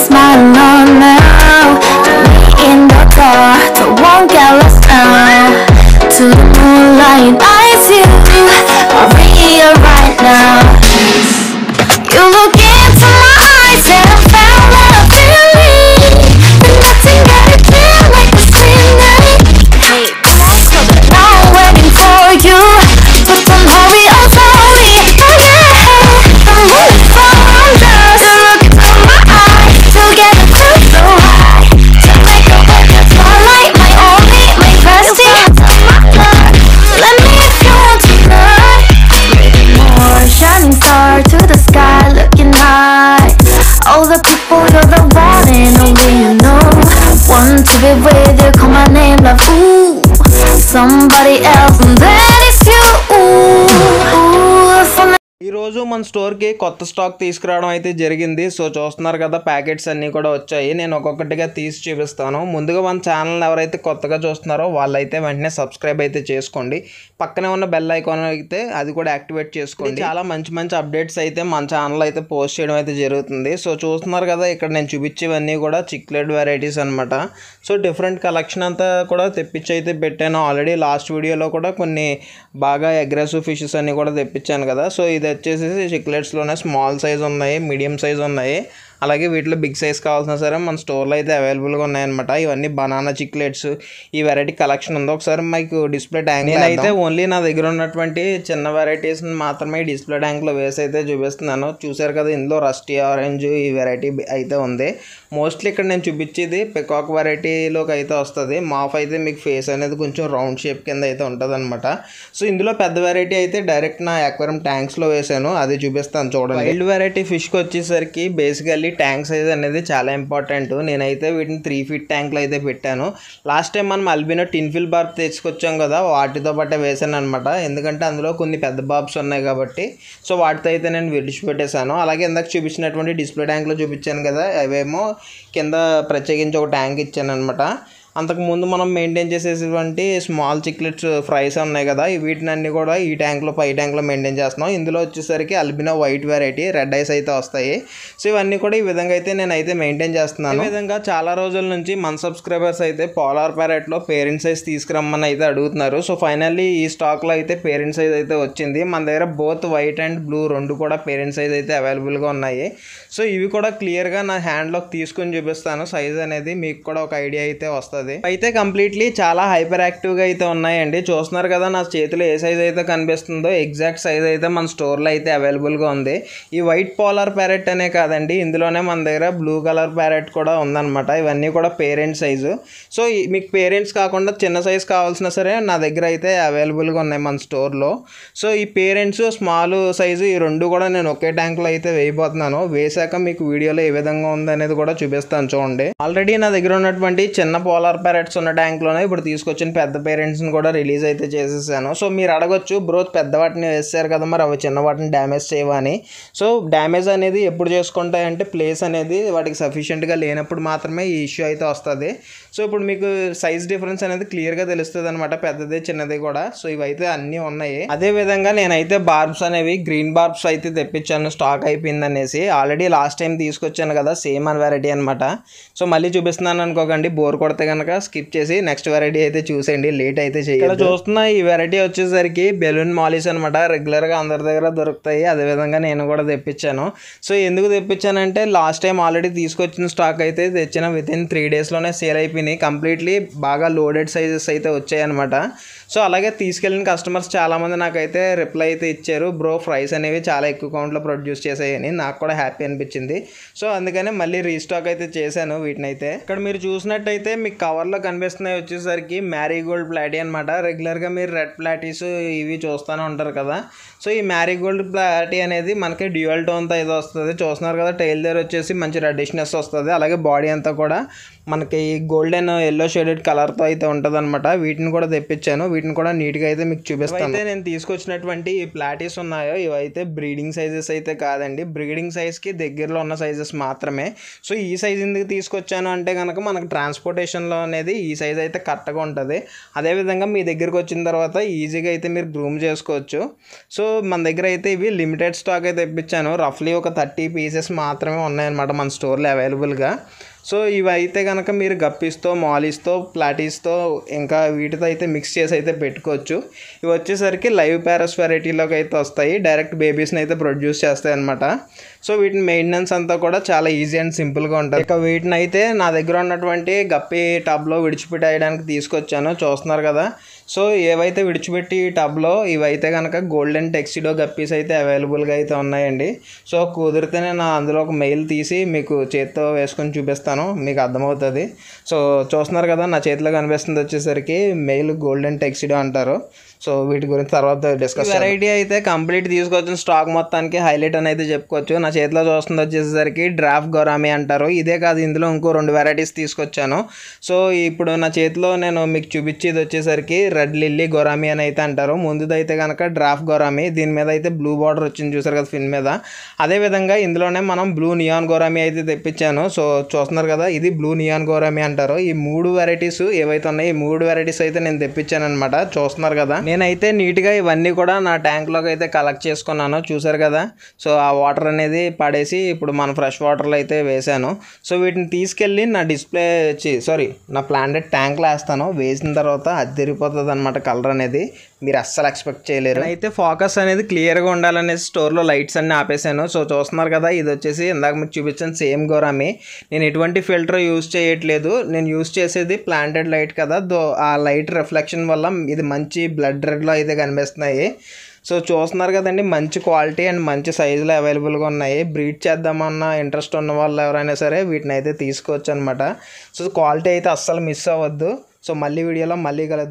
smile on now. Meet in the dark, don't won't get lost now. To the moonlight, eyes you are real right now. You look into my eyes and I found what I'm feeling. And nothing got it feel like a sweet night. Hey, come on, so now I'm waiting for you. But don't hurry, oh slowly. Oh yeah, I'm moving from dust. You look into my eyes, together feel so high. To make a way to twilight, my only, my bestie. Let me if you want tonight. More shining star to the sky, looking high. All the people, you're the one and only you know. Want to be with you, call my name, love. Ooh, somebody else, and that is you. Ooh, from ఈ రోజు మన స్టోర్కి కొత్త stock తీసుకురావడం అయితే జరిగింది. So చూస్తున్నారు కదా, ప్యాకెట్స్ అన్నీ కూడా వచ్చాయి. నేను ఒక్కొక్కటిగా తీసి చూపిస్తాను. ముందుగా మన ఛానల్ ఎవరైతే కొత్తగా చూస్తున్నారో వాళ్ళైతే వెంటనే సబ్స్క్రైబ్ అయితే చేసుకోండి. పక్కనే ఉన్న బెల్ ఐకాన్ అయితే అది కూడా యాక్టివేట్ చేసుకోండి. చాలా మంచి మంచి అప్డేట్స్ అయితే మన ఛానల్ అయితే పోస్ట్ చేయడం అయితే జరుగుతుంది. సో చూస్తున్నారు కదా, ఇక్కడ నేను చూపించేవన్నీ కూడా చిక్లెట్ వెరైటీస్ అనమాట. సో డిఫరెంట్ కలెక్షన్ అంతా కూడా తెప్పించి అయితే పెట్టాను. ఆల్రెడీ లాస్ట్ వీడియోలో కూడా కొన్ని బాగా అగ్రెసివ్ ఫిషెస్ అన్నీ కూడా తెప్పించాను కదా. సో ఇది వచ్చేసి చిక్లెట్స్లోనే స్మాల్ సైజ్ ఉన్నాయి, మీడియం సైజ్ ఉన్నాయి, అలాగే వీటిలో బిగ్ సైజ్ కావాల్సిన సరే మన స్టోర్లో అయితే అవైలబుల్గా ఉన్నాయన్నమాట. ఇవన్నీ బనానా చిక్లెట్స్, ఈ వెరైటీ కలెక్షన్ ఉంది. ఒకసారి మీకు డిస్ప్లే ట్యాంక్ అయితే ఓన్లీ నా దగ్గర ఉన్నటువంటి చిన్న వెరైటీస్ మాత్రమే డిస్ప్లే ట్యాంక్లో వేసి అయితే చూపిస్తున్నాను. చూసారు కదా, ఇందులో రస్టీ ఆరెంజ్ ఈ వెరైటీ అయితే ఉంది. మోస్ట్లీ ఇక్కడ నేను చూపించేది పికాక్ వెరైటీలోకి అయితే వస్తుంది. మాఫ్ అయితే మీకు ఫేస్ అనేది కొంచెం రౌండ్ షేప్ కింద అయితే ఉంటుంది అనమాట. సో ఇందులో పెద్ద వెరైటీ అయితే డైరెక్ట్ నా అక్వేరియం ట్యాంక్స్లో వేసాను, అది చూపిస్తాను చూడండి. వైల్డ్ వెరైటీ ఫిష్కి వచ్చేసరికి బేసికల్లీ ట్యాంక్ సైజ్ అనేది చాలా ఇంపార్టెంట్. నేనైతే వీటిని 3 feet ట్యాంక్లో అయితే పెట్టాను. లాస్ట్ టైం మనం అల్బినో టిన్ఫిల్ బార్బ్ తెచ్చుకొచ్చాం కదా, వాటితో పాటే వేసాను అనమాట. ఎందుకంటే అందులో కొన్ని పెద్ద బాబ్స్ ఉన్నాయి కాబట్టి. సో వాటితో అయితే నేను విడిచిపెట్టేశాను. అలాగే ఇందాక చూపించినటువంటి డిస్ప్లే ట్యాంక్లో చూపించాను కదా, అవేమో కింద ప్రత్యేకించి ఒక ట్యాంక్ ఇచ్చాను అనమాట. అంతకుముందు మనం మెయింటైన్ చేసేటువంటి స్మాల్ చిక్లెట్స్ ఫ్రైస్ ఉన్నాయి కదా, వీటిని అన్నీ కూడా ఈ ట్యాంక్లో పై ట్యాంక్లో మెయింటైన్ చేస్తున్నాం. ఇందులో వచ్చేసరికి albino white variety red ice అయితే వస్తాయి. సో ఇవన్నీ కూడా ఈ విధంగా అయితే నేనైతే మెయింటైన్ చేస్తున్నాను. ఈ విధంగా చాలా రోజుల నుంచి మన సబ్స్క్రైబర్స్ అయితే పోలార్ ప్యారెట్లో పేరెంట్ సైజ్ తీసుకురమ్మని అయితే అడుగుతున్నారు. సో ఫైనల్లీ ఈ స్టాక్లో అయితే పేరెంట్ సైజ్ అయితే వచ్చింది. మన దగ్గర బోత్ వైట్ అండ్ బ్లూ రెండు కూడా పేరెంట్ సైజ్ అయితే అవైలబుల్గా ఉన్నాయి. సో ఇవి కూడా క్లియర్గా నా హ్యాండ్లోకి తీసుకొని చూపిస్తాను. సైజ్ అనేది మీకు కూడా ఒక ఐడియా అయితే వస్తుంది. అయితే కంప్లీట్లీ చాలా హైపర్ యాక్టివ్గా అయితే ఉన్నాయండి. చూస్తున్నారు కదా, నా చేతిలో ఏ సైజ్ అయితే కనిపిస్తుందో ఎగ్జాక్ట్ సైజ్ అయితే మన స్టోర్లో అయితే అవైలబుల్గా ఉంది. ఈ వైట్ పోలార్ ప్యారెట్ అనే కాదండి, ఇందులోనే మన దగ్గర బ్లూ కలర్ ప్యారెట్ కూడా ఉందన్నమాట. ఇవన్నీ కూడా పేరెంట్ సైజు. సో మీకు పేరెంట్స్ కాకుండా చిన్న సైజ్ కావాల్సిన సరే నా దగ్గర అయితే అవైలబుల్గా ఉన్నాయి మన స్టోర్లో. సో ఈ పేరెంట్స్ స్మాల్ సైజు ఈ రెండు కూడా నేను ఒకే ట్యాంక్లో అయితే వేయబోతున్నాను. వేసాక మీకు వీడియోలో ఏ విధంగా ఉంది అనేది కూడా చూపిస్తాను చూడండి. ఆల్రెడీ నా దగ్గర ఉన్నటువంటి చిన్న పోలార్ ప్యారెట్స్ ఉన్న ట్యాంక్లోనే ఇప్పుడు తీసుకొచ్చిన పెద్ద పేరెంట్స్ని కూడా రిలీజ్ అయితే చేసేసాను. సో మీరు అడగొచ్చు, బ్రో పెద్ద వాటిని వేస్తారు కదా, మరి అవి చిన్న వాటిని డ్యామేజ్ చేయవా అని. సో డ్యామేజ్ అనేది ఎప్పుడు చేసుకుంటాయంటే ప్లేస్ అనేది వాటికి సఫిషియెంట్గా లేనప్పుడు మాత్రమే ఈ ఇష్యూ అయితే వస్తుంది. సో ఇప్పుడు మీకు సైజ్ డిఫరెన్స్ అనేది క్లియర్గా తెలుస్తుంది అనమాట, పెద్దది చిన్నది కూడా. సో ఇవైతే అన్నీ ఉన్నాయి. అదేవిధంగా నేనైతే బార్బ్స్ అనేవి గ్రీన్ బార్బ్స్ అయితే తెప్పించాను, స్టాక్ అయిపోయింది అనేసి. ఆల్రెడీ లాస్ట్ టైం తీసుకొచ్చాను కదా, సేమ్ అని వెరైటీ అనమాట. సో మళ్ళీ చూపిస్తున్నాను అనుకోకండి, బోర్ కొడితే కనుక స్కిప్ చేసి నెక్స్ట్ వెరైటీ అయితే చూసేయండి, లేట్ అయితే చేయాలి. ఇక్కడ చూస్తున్నా ఈ వెరైటీ వచ్చేసరికి బెలూన్ మాలీస్ అనమాట. రెగ్యులర్గా అందరి దగ్గర దొరుకుతాయి, అదేవిధంగా నేను కూడా తెప్పించాను. సో ఎందుకు తెప్పించానంటే లాస్ట్ టైం ఆల్రెడీ తీసుకొచ్చిన స్టాక్ అయితే తెచ్చిన వితిన్ 3 daysలోనే సేల్ అయిపోయినాయి. కంప్లీట్లీ బాగా లోడెడ్ సైజెస్ అయితే వచ్చాయన్నమాట. సో అలాగే తీసుకెళ్ళిన కస్టమర్స్ చాలామంది నాకైతే రిప్లై అయితే ఇచ్చారు, బ్రో ఫ్రైస్ అనేవి చాలా ఎక్కువ కౌంట్లో ప్రొడ్యూస్ చేసాయని. నాకు కూడా హ్యాపీ అనిపించింది. సో అందుకనే మళ్ళీ రీస్టాక్ అయితే చేశాను వీటిని అయితే. ఇక్కడ మీరు చూసినట్టయితే మీకు కవర్లో కనిపిస్తున్నాయి వచ్చేసరికి మ్యారీగోల్డ్ ప్లాటీ అనమాట. రెగ్యులర్గా మీరు రెడ్ ప్లాటీస్ ఇవి చూస్తూనే ఉంటారు కదా. సో ఈ మ్యారీగోల్డ్ ప్లాటీ అనేది మనకి డ్యూయల్ టోన్తో అయితే వస్తుంది. చూస్తున్నారు కదా, టైల్ దగ్గర వచ్చేసి మంచి రెడ్డిష్నెస్ వస్తుంది. అలాగే బాడీ అంతా కూడా మనకి గోల్డెన్ ఎల్లో షేడెడ్ కలర్తో అయితే ఉంటుంది అనమాట. వీటిని కూడా తెప్పించాను, వీటిని కూడా నీట్గా అయితే మీకు చూపిస్తాను. అయితే నేను తీసుకొచ్చినటువంటి ఈ ప్లాటీస్ ఉన్నాయో ఇవైతే బ్రీడింగ్ సైజెస్ అయితే కాదండి, బ్రీడింగ్ సైజ్కి దగ్గరలో ఉన్న సైజెస్ మాత్రమే. సో ఈ సైజ్ ఎందుకు తీసుకొచ్చాను అంటే కనుక మనకు ట్రాన్స్పోర్టేషన్లో సైజెస్లో అనేది ఈ సైజ్ అయితే కరెక్ట్గా ఉంటుంది. అదేవిధంగా మీ దగ్గరికి వచ్చిన తర్వాత ఈజీగా అయితే మీరు గ్రూమ్ చేసుకోవచ్చు. సో మన దగ్గర అయితే ఇవి లిమిటెడ్ స్టాక్ అయితే తెప్పించాను. రఫ్లీ ఒక 30 పీసెస్ మాత్రమే ఉన్నాయన్నమాట మన స్టోర్లో అవైలబుల్గా. సో ఇవి అయితే కనుక మీరు గప్పీస్తో, మాలీస్తో, ప్లాటీస్తో ఇంకా వీటితో అయితే మిక్స్ చేసి అయితే పెట్టుకోవచ్చు. ఇవి వచ్చేసరికి లైవ్ ప్యారస్ వెరైటీలోకి అయితే వస్తాయి. డైరెక్ట్ బేబీస్ని అయితే ప్రొడ్యూస్ చేస్తాయి అనమాట. సో వీటిని మెయింటెనెన్స్ అంతా కూడా చాలా ఈజీ అండ్ సింపుల్గా ఉంటుంది. ఇక వీటిని అయితే నా దగ్గర ఉన్నటువంటి గప్పీ టబ్లో విడిచిపెట్టేయడానికి తీసుకొచ్చాను, చూస్తున్నారు కదా. సో ఏవైతే విడిచిపెట్టి టబ్లో ఇవైతే కనుక గోల్డెన్ టెక్సిడో గప్పీస్ అయితే అవైలబుల్గా అయితే ఉన్నాయండి. సో కుదిరితే నేను అందులో ఒక మెయిల్ తీసి మీకు చేతితో వేసుకొని చూపిస్తాను, మీకు అర్థమవుతుంది. సో చూస్తున్నారు కదా, నా చేతిలో కనిపిస్తుంది వచ్చేసరికి మెయిల్ గోల్డెన్ టెక్సిడో అంటారు. సో వీటి గురించి తర్వాత డిస్కస్. వెరైటీ అయితే కంప్లీట్ తీసుకొచ్చిన స్టాక్ మొత్తానికి హైలైట్ అని అయితే చెప్పుకోవచ్చు. నా చేతిలో చూస్తుంది వచ్చేసరికి డ్రాఫ్ట్ గొరామి అంటారు. ఇదే కాదు, ఇందులో ఇంకో 2 వెరైటీస్ తీసుకొచ్చాను. సో ఇప్పుడు నా చేతిలో నేను మీకు చూపించేది వచ్చేసరికి రెడ్ లిల్లీ గొరామి అని అయితే అంటారు. ముందుదైతే కనుక డ్రాఫ్ట్ గొరామి, దీని మీద అయితే బ్లూ బార్డర్ వచ్చింది చూసారు కదా ఫిన్ మీద. అదేవిధంగా ఇందులోనే మనం బ్లూ నియాన్ గొరామి అయితే తెప్పించాను. సో చూస్తున్నారు కదా, ఇది బ్లూ నియాన్ గొరామి అంటారు. ఈ 3 వెరైటీస్ ఏవైతే ఉన్నాయి, ఈ 3 వెరైటీస్ అయితే నేను తెప్పించాను అనమాట. చూస్తున్నారు కదా, నేనైతే నీట్గా ఇవన్నీ కూడా నా ట్యాంక్లోకి అయితే కలెక్ట్ చేసుకున్నాను, చూసారు కదా. సో ఆ వాటర్ అనేది పడేసి ఇప్పుడు మన ఫ్రెష్ వాటర్లో అయితే వేసాను. సో వీటిని తీసుకెళ్ళి నా నా ప్లాంటెడ్ ట్యాంక్లో వేస్తాను. వేసిన తర్వాత అది తిరిగిపోతుంది అనమాట కలర్ అనేది, మీరు అస్సలు ఎక్స్పెక్ట్ చేయలేరు. అయితే ఫోకస్ అనేది క్లియర్గా ఉండాలనేసి స్టోర్లో లైట్స్ అన్నీ ఆపేసాను. సో చూస్తున్నారు కదా, ఇది వచ్చేసి ఇందాక మీకు చూపించాను సేమ్ గొరామి. నేను ఎటువంటి ఫిల్టర్ యూజ్ చేయట్లేదు, నేను యూజ్ చేసేది ప్లాంటెడ్ లైట్ కదా, ఆ లైట్ రిఫ్లెక్షన్ వల్ల ఇది మంచి బ్లడ్ రెడ్లో అయితే కనిపిస్తున్నాయి. సో చూస్తున్నారు కదండి, మంచి క్వాలిటీ అండ్ మంచి సైజులో అవైలబుల్గా ఉన్నాయి. బ్రీడ్ చేద్దామన్న ఇంట్రెస్ట్ ఉన్న వాళ్ళు ఎవరైనా సరే వీటిని అయితే తీసుకోవచ్చు అనమాట. సో క్వాలిటీ అయితే అస్సలు మిస్ అవ్వద్దు. సో మళ్ళీ వీడియోలో మళ్ళీ కలుద్దాం.